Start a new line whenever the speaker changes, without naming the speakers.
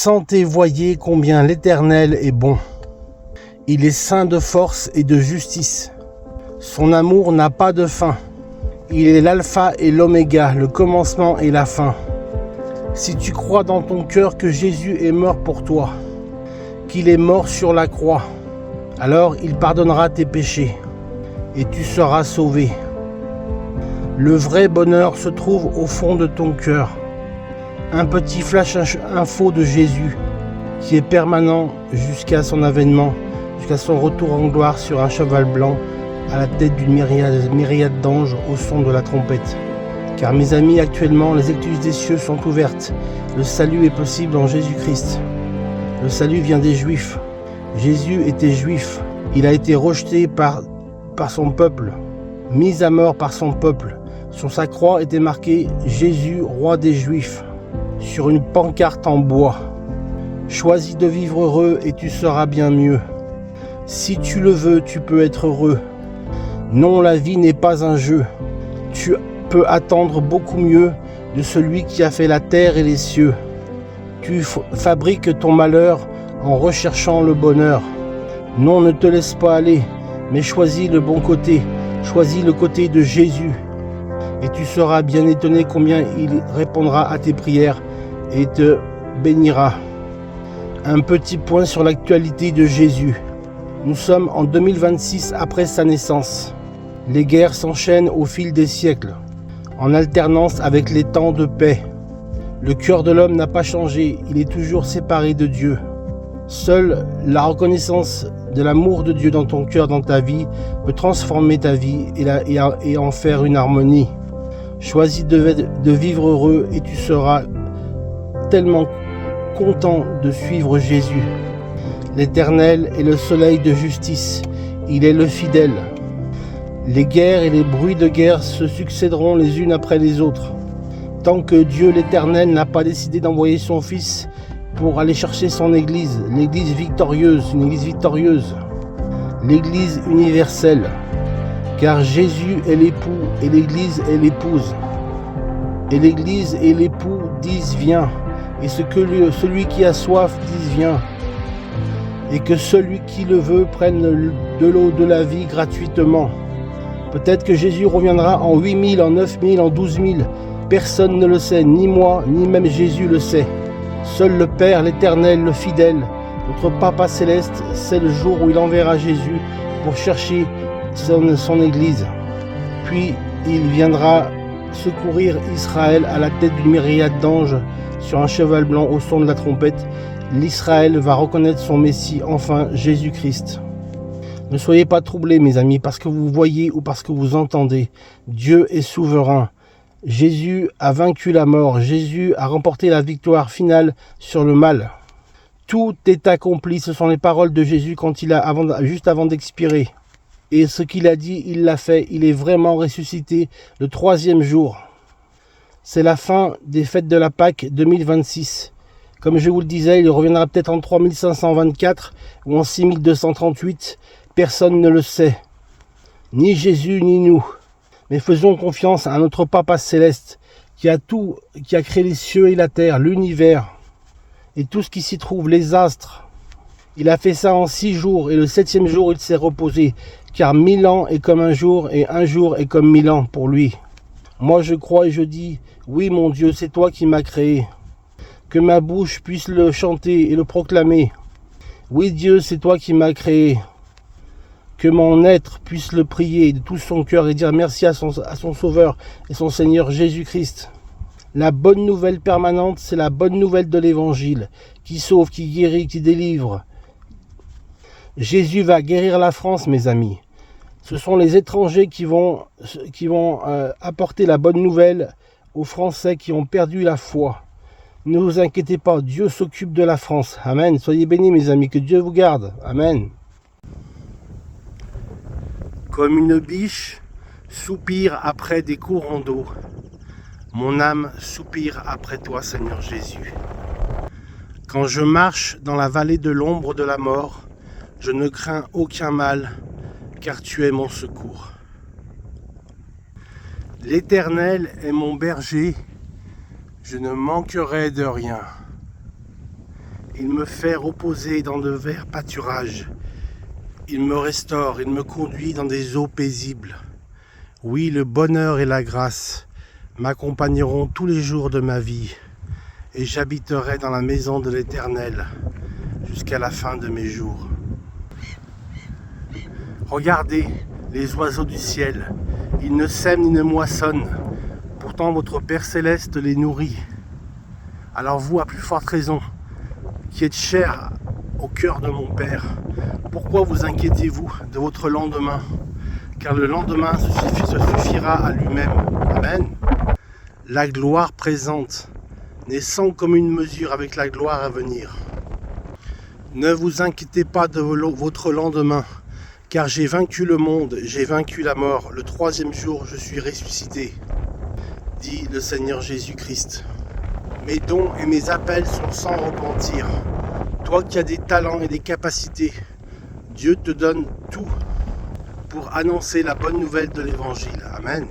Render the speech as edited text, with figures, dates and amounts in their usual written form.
Sentez, voyez combien l'Éternel est bon. Il est saint de force et de justice. Son amour n'a pas de fin. Il est l'alpha et l'oméga, le commencement et la fin. Si tu crois dans ton cœur que Jésus est mort pour toi, qu'il est mort sur la croix, alors il pardonnera tes péchés et tu seras sauvé. Le vrai bonheur se trouve au fond de ton cœur. Un petit flash info de Jésus qui est permanent jusqu'à son avènement, jusqu'à son retour en gloire sur un cheval blanc à la tête d'une myriade d'anges au son de la trompette. Car mes amis, actuellement les écluses des cieux sont ouvertes. Le salut est possible en Jésus-Christ. Le salut vient des Juifs. Jésus était juif. Il a été rejeté par son peuple, mis à mort par son peuple. Sur sa croix était marqué « Jésus, roi des Juifs » sur une pancarte en bois. Choisis de vivre heureux et tu seras bien mieux. Si tu le veux, tu peux être heureux. Non, la vie n'est pas un jeu. Tu peux attendre beaucoup mieux de celui qui a fait la terre et les cieux. Tu fabriques ton malheur en recherchant le bonheur. Non, ne te laisse pas aller, mais choisis le bon côté. Choisis le côté de Jésus. Et tu seras bien étonné combien il répondra à tes prières et te bénira. Un petit point sur l'actualité de Jésus. Nous sommes en 2026 après sa naissance. Les guerres s'enchaînent au fil des siècles, en alternance avec les temps de paix. Le cœur de l'homme n'a pas changé, il est toujours séparé de Dieu. Seule la reconnaissance de l'amour de Dieu dans ton cœur, dans ta vie, peut transformer ta vie et en faire une harmonie. Choisis de vivre heureux et tu seras tellement content de suivre Jésus. L'Éternel est le soleil de justice, il est le fidèle. Les guerres et les bruits de guerre se succéderont les unes après les autres. Tant que Dieu l'Éternel n'a pas décidé d'envoyer son Fils pour aller chercher son Église, l'Église victorieuse, une Église victorieuse, l'Église universelle. Car Jésus est l'époux et l'Église est l'épouse. Et l'Église et l'époux disent viens. Et celui qui a soif dise viens. Et que celui qui le veut prenne de l'eau de la vie gratuitement. Peut-être que Jésus reviendra en 8000, en 9000, en 12000. Personne ne le sait, ni moi, ni même Jésus le sait. Seul le Père, l'Éternel, le fidèle, notre Papa Céleste, c'est le jour où il enverra Jésus pour chercher son Église. Puis il viendra secourir Israël à la tête d'une myriade d'anges sur un cheval blanc au son de la trompette. L'Israël va reconnaître son Messie, enfin Jésus-Christ. Ne soyez pas troublés, mes amis, parce que vous voyez ou parce que vous entendez. Dieu est souverain. Jésus a vaincu la mort. Jésus a remporté la victoire finale sur le mal. Tout est accompli. Ce sont les paroles de Jésus juste avant d'expirer. Et ce qu'il a dit, il l'a fait. Il est vraiment ressuscité le 3e jour. C'est la fin des fêtes de la Pâque 2026. Comme je vous le disais, il reviendra peut-être en 3524 ou en 6238. Personne ne le sait. Ni Jésus, ni nous. Mais faisons confiance à notre Papa Céleste qui a créé les cieux et la terre, l'univers et tout ce qui s'y trouve, les astres. Il a fait ça en 6 jours et le 7e jour il s'est reposé, car 1000 ans est comme un jour et un jour est comme 1000 ans pour lui. Moi je crois et je dis, oui mon Dieu, c'est toi qui m'as créé. Que ma bouche puisse le chanter et le proclamer. Oui Dieu, c'est toi qui m'as créé. Que mon être puisse le prier de tout son cœur et dire merci à son Sauveur et son Seigneur Jésus-Christ. La bonne nouvelle permanente, c'est la bonne nouvelle de l'Évangile, qui sauve, qui guérit, qui délivre. Jésus va guérir la France, mes amis. Ce sont les étrangers qui vont apporter la bonne nouvelle aux Français qui ont perdu la foi. Ne vous inquiétez pas, Dieu s'occupe de la France. Amen. Soyez bénis, mes amis, que Dieu vous garde. Amen. Comme une biche soupire après des courants d'eau, mon âme soupire après toi, Seigneur Jésus. Quand je marche dans la vallée de l'ombre de la mort, je ne crains aucun mal, car tu es mon secours. L'Éternel est mon berger, je ne manquerai de rien. Il me fait reposer dans de verts pâturages. Il me restaure, il me conduit dans des eaux paisibles. Oui, le bonheur et la grâce m'accompagneront tous les jours de ma vie, et j'habiterai dans la maison de l'Éternel jusqu'à la fin de mes jours. Regardez les oiseaux du ciel, ils ne sèment ni ne moissonnent, pourtant votre Père Céleste les nourrit. Alors vous, à plus forte raison, qui êtes chers au cœur de mon Père, pourquoi vous inquiétez-vous de votre lendemain? Car le lendemain se suffira à lui-même. Amen. La gloire présente n'est sans commune mesure avec la gloire à venir. Ne vous inquiétez pas de votre lendemain, car j'ai vaincu le monde, j'ai vaincu la mort. Le troisième jour, je suis ressuscité, dit le Seigneur Jésus-Christ. Mes dons et mes appels sont sans repentir. Toi qui as des talents et des capacités, Dieu te donne tout pour annoncer la bonne nouvelle de l'Évangile. Amen.